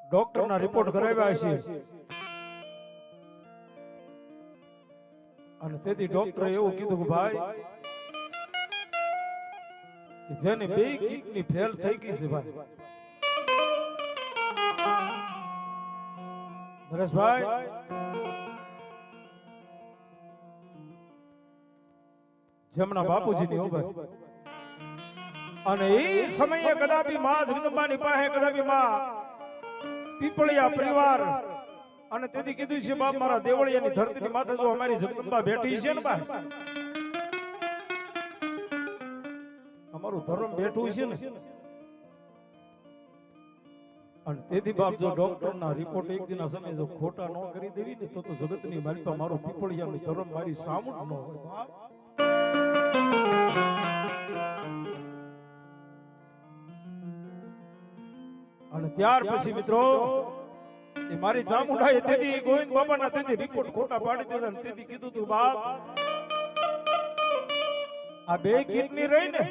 doctor ના report કરાવ્યા છે અને તેથી ડોક્ટરે એવું કીધું કે ભાઈ જેની બે કિડની ફેલ થઈ ગઈ છે ભાઈ નરેશભાઈ જેમના બાપુજીની હો ભાઈ અને એ સમયે કદાપી માં જગદંબાની પાસે કદાપી માં પીપળિયા પરિવાર અને તેથી કીધું છે બાપ મારા દેવળિયાની ધરતીની માથે જો અમારી જગદંબા બેઠી છે ને ભાઈ અમારું ધર્મ બેઠું છે ને અને તેથી બાપ જો ડોક્ટરના રિપોર્ટ એક દિના સમય જો ખોટા ન કરી દેવી ને તો જગતની માલિકા મારો પીપળિયાનું ધર્મ મારી સામું ન હોય બાપ અને ત્યાર પછી મિત્રો એ મારી ચામુંડાએ તેથી ગોવિંદ બાબાના તેથી રિપોર્ટ ખોટા પાડી દીધા ને તેથી કીધું તું બાપ આ બે કિડની રહી ને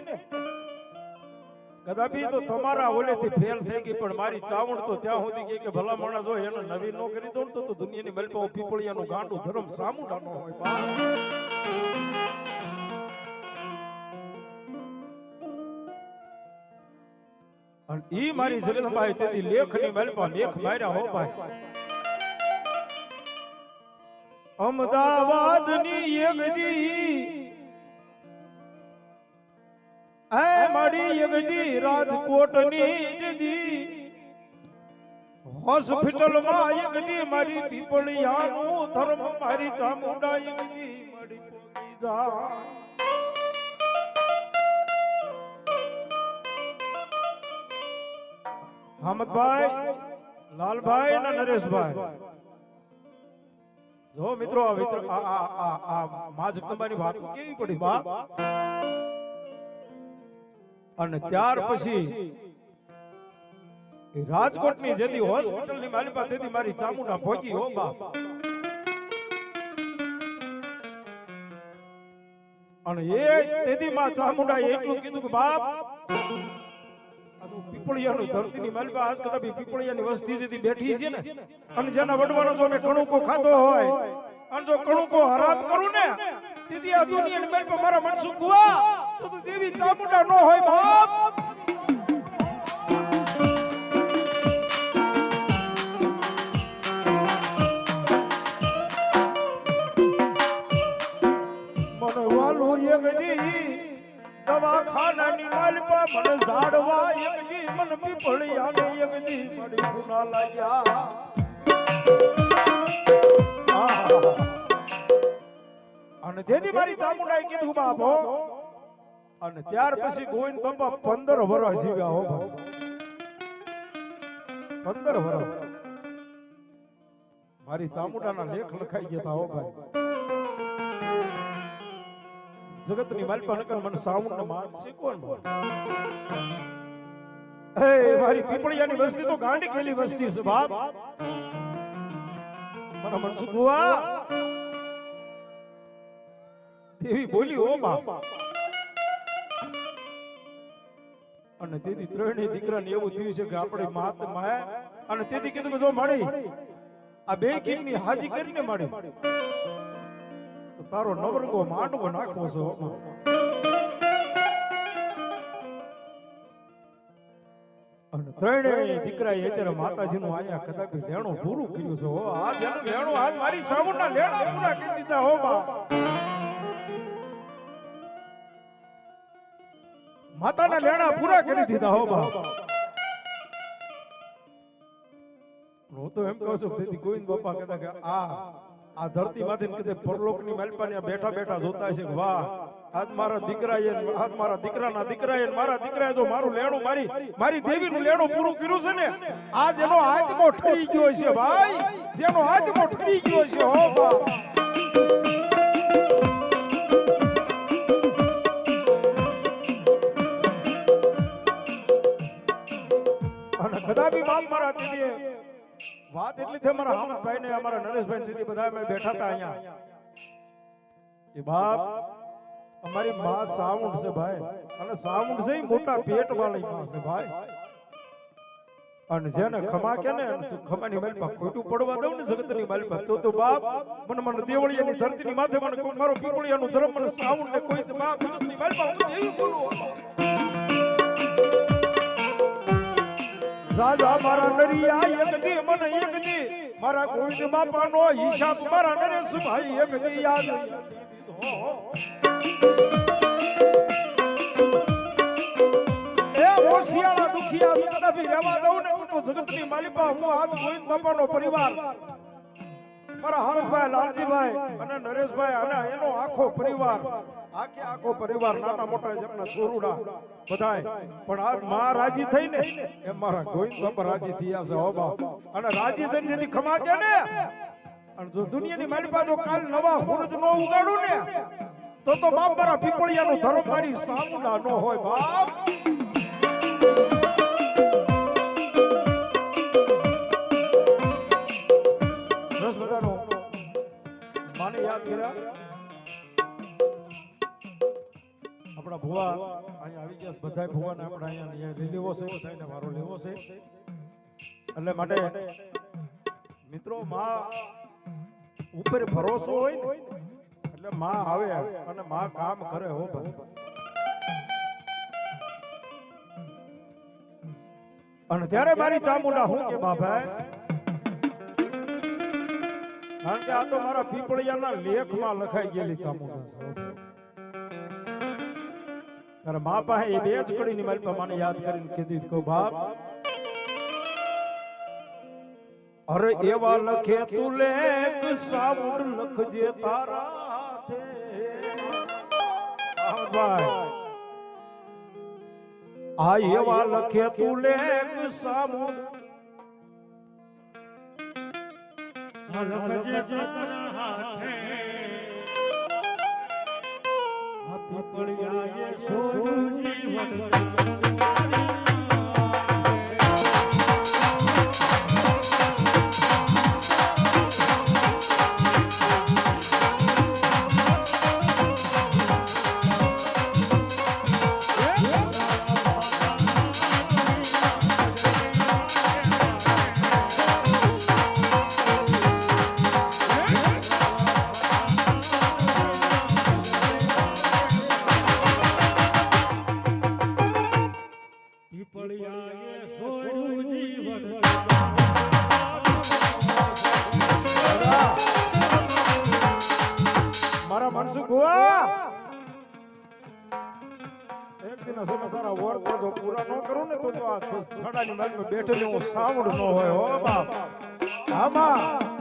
કદાપી તો તમારા ઓલેથી ફેલ થઈ ગઈ પણ મારી ચામુંડ તો ત્યાં સુધી કે ભલા માણસ હોય એને નવી નો કરી દો તો દુનિયાની મલપા પીપળિયાનું ગાંડું ધર્મ સામુંડા નો હોય બાપ અને ઈ મારી જગદંબાએ તેથી લેખની મલપા લેખ માર્યા હો ભાઈ અમદાવાદની યગદી એ મારી યગદી રાજકોટની જદી હોસ્પિટલમાં યગદી મારી પીપળિયાનું ધર્મ મારી ચામુંડા યગદી મારી પોગી જા હામદભાઈ લાલભાઈ અને નરેશભાઈ જો મિત્રો આ મા જગદંબાની વાત કેવી પડી બાપ અને ત્યાર પછી રાજકોટની જેદી હોસ્પિટલની માલિકા તેથી મારી ચામુંડા ભોગી હો બાપ અને એ તેથી માં ચામુંડા એટલું કીધું કે બાપ પીપળિયાની ધરતીની માલિકા આજ કદાપી પીપળિયાની વસ્તી જેથી બેઠી છે ને અને જેના વડવાનો જો મેં કણુકો ખાતો હોય અને જો કણુકો હરામ કરું ને તેથી આ દુનિયાની માલિકા મારા મનસુખ હુઆ તો દેવી ચામુંડા નો હોય બાપ મને વાલો યગદી દવાખાનાની માલિકા મને ઝાડવા યગદી મન પીપળિયાને યગદી મડી ગુના લાગ્યા અને તેથી મારી ચામુંડાએ કીધું બાપો અને ત્યાર પછી ગોવિંદ બાપા 15 વર્ષ જીવ્યા હો 15 વર્ષ મારી ચામુંડાના લેખ લખાઈ ગયા હો ભાઈ જગતની માલિકા નકર મને સાઉન્ડ ને માન શીખવણ બોલ એ મારી પીપળિયાની વસ્તી તો ગાંડી ગયેલી વસ્તી છે બાપ મને મનસુખ હુઆ દેવી બોલી હો બાપ અને તેથી ત્રણેય દીકરાને એવું થયું છે કે આપણે માત માયા અને તેથી કીધું કે જો મળી આ બે કિડની હાજી કરીને મળી તારો નવરંગો માંડવો નાખવો છે અને ત્રણેય દીકરાએ અત્યારે માતાજીનું આયા કદાપી લેણું પૂરું કર્યું છે હો આ જેનું લેણું આજ મારી સામુંડા લેણા પૂરા કરી દીધા હો બા માતાના લેણા પૂરા કરી દીધા હો બા હું તો એમ કહું છું તેથી ગોવિંદ બાપા કહેતા કે આ ધરતી માંથી કદે પરલોકની માલપાને બેઠા બેઠા જોતા છે વાહ આજ મારા દીકરાએ આજ મારા દીકરાના દીકરાએ મારા દીકરાએ જો મારું લેણું મારી દેવીનું લેણું પૂરું કર્યું છે ને આજ એનો આત્મો ઠરી ગયો છે ભાઈ જેનો આત્મો ઠરી ગયો છે હો બા અને કદાપી બાપ મારા દીકરીએ વાત એટલી છે મારા હામદભાઈ ને અમારા નરેશભાઈ દીદી બધા અમે બેઠા હતા અહીંયા કે બાપ અમારી માં સાઉન્ડ છે ભાઈ અને સાઉન્ડ છે મોટા પેટ વાળી માં છે ભાઈ અને જેને ખમા કે ને ખમાની માલપા ખોટું પડવા દઉં ને જગતની માલપા તો બાપ મને દેવળિયાની ધરતીની માથે મને મારો પીપળિયાનું ધર્મ મને સાઉન્ડ ને કોઈ બાપ જગતની માલપા હું એવી બોલું રાજા મારા નરિયા એક દી મને એક દી મારા ગોવિંદ બાપાનો હિસાબ મારા નરેશભાઈ એક દી યાદ હોશિયાળા દુખિયા કદાપી રહેવા દઉં ને તો જગતની માલિપા હું આજ ગોવિંદ બાપાનો પરિવાર મારા હરભાઈ લાલજીભાઈ અને નરેશભાઈ અને એનો આખો પરિવાર આખો પરિવાર નાના મોટા જેમના છોરુડા બધાય પણ આજ માં રાજી થઈને એ મારા ગોવિંદ બાપા રાજી થયા છે હો બાપ અને રાજી થઈને જેથી ખમા કે ને અને જો દુનિયાની માલિપા જો કાલ નવા હુરજ નો ઉગાડું ને તો બાપ મારા પીપળિયાનો ધર્મ મારી સામુના નો હોય બાપ માને યાદ કર્યા આપણા ભુવા અહીંયા આવી ગયા બધાય ભુવાને આપણે અહીંયા લેવો છે બધાને વારો લેવો છે એટલે માટે મિત્રો માં ઉપર ભરોસો હોય ને એટલે માં આવે અને માં કામ કરે હો ભાઈ અને ત્યારે મારી ચામુંડા હું કે બાભાઈ કારણ કે આ તો મારા પીપળિયાના લેખમાં લખાઈ ગયેલી ચામુંડા ત્યારે મા પાસે એ બે જ કડીની મારી મને યાદ કરીને કીધી કહો બાપ અરે એવા લખે તું લેખ સાઉન્ડ લખજે તારા હાથે આ એવા લખે તું લેખ સાઉન્ડ લખજે તારા હાથે આ પીપળિયાએ સોનું જીવન મારા મનસુખ ભુવા એક દિન હશે તારા વર્ક જો પૂરા ન કરું ને તો આ થડાની માલમાં બેઠેલી હું સાવડ ન હોય હો બાપ આમાં